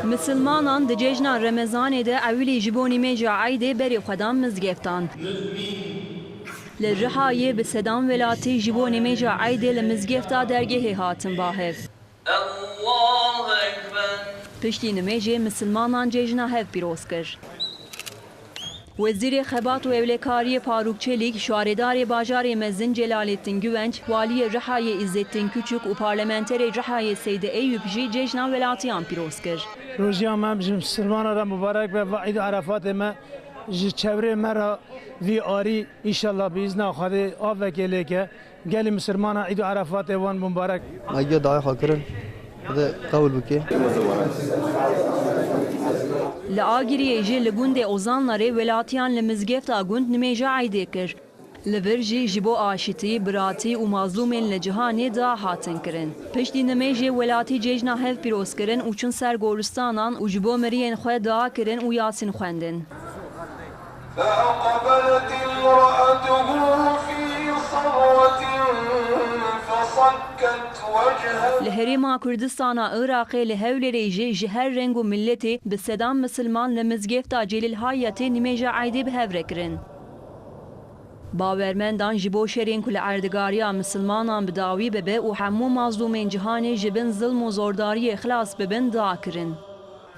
مسلمانان di cejna Remezanê de ewilî ji bo nîmêja Eydê berê xwedan mizgeftan. Li Rihayê bi sedan welatî ji bo nîmêja Eydê li mizgefta dergehê hatin bahev. Piştî nîmêjê Misilmanan cejna hev pîroz kir. Wezîrê Xebat û Ewlekariyê Faruk Çelik, şaredarê bajarê mezin Celalettin Güvenç, waliyê Rihayê İzzettin Küçük û parlamenterê Rihayê Seydi Eyüp jî cejna welatiyan pîroz kir. Rojiya me ji Silvana re mübarek ve Eid Arafatê me ji çevrê me re vî arî înşallah bîzna Xwedê av veke lêke gelê Misilmana Eid Arafatê wan mübarek. Egiya dayê xwe kirin, Xwedê qebûl bike. Li Agiriyê jî li gundê ozanlarê welatiyan li mizgefta gund nîmêja Eydê kir. Li vir jî ji bo aşitî, biratî û mazlûmên li cihanê da hatin kirin. Piştî nîmêjê welatî cejna hev pîroz kirin û çûn ser goristanan û ji bo miriyên xwe dua kirin û yasîn xwendin. فأقبلت امرأته في صرة فصكت وجهها. Li Herêma Kurdistana Iraqê li Hewlêrê jî ji her reng û milletê bi sedan Misilman li mizgefta Celîl Hayetê nîmêja Eydê bi hev re kirin. Bawermendan ji bo şerên ku li erdigariya Misilmanan bi dawî bibe û hemû mazlûmên cihanê ji bin zilm û zordariyê xilas bibin da kirin.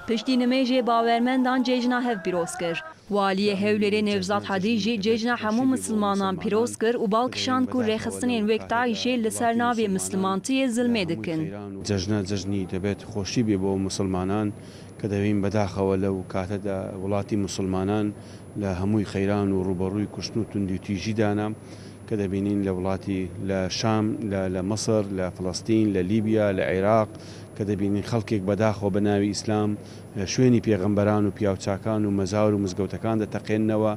Piştî nîmêjê bawermendan cejna hev pîroz kir. Waliyê Hewlêrê Nevzat Hedî jî cejna hemû Misilmanan pîroz kir û balkişand ku rêxistinên wek Daişê li ser navê Misilmantiyê zilmê dikin. Cejna cejnî debêt xweşî bê bo Misilmanan kە دەبین بەداخەوە لەو کاتەدا وڵاتی مسلمانان لە هەمووی خەیران و ڕوبەڕووی کوشتن و توندی و تیژیدانا کە دەبینین لە وڵاتی لە شام لە مەسر لە فڵەستین لە لیبیا لە عێراق کە دەبینین خەڵکێک بەداخەوە بە ناوی ئیسلام شوێنی پێغەمبەران و پیاوچاکان و مەزار و مزگەوتەکان دەتەقێننەوە.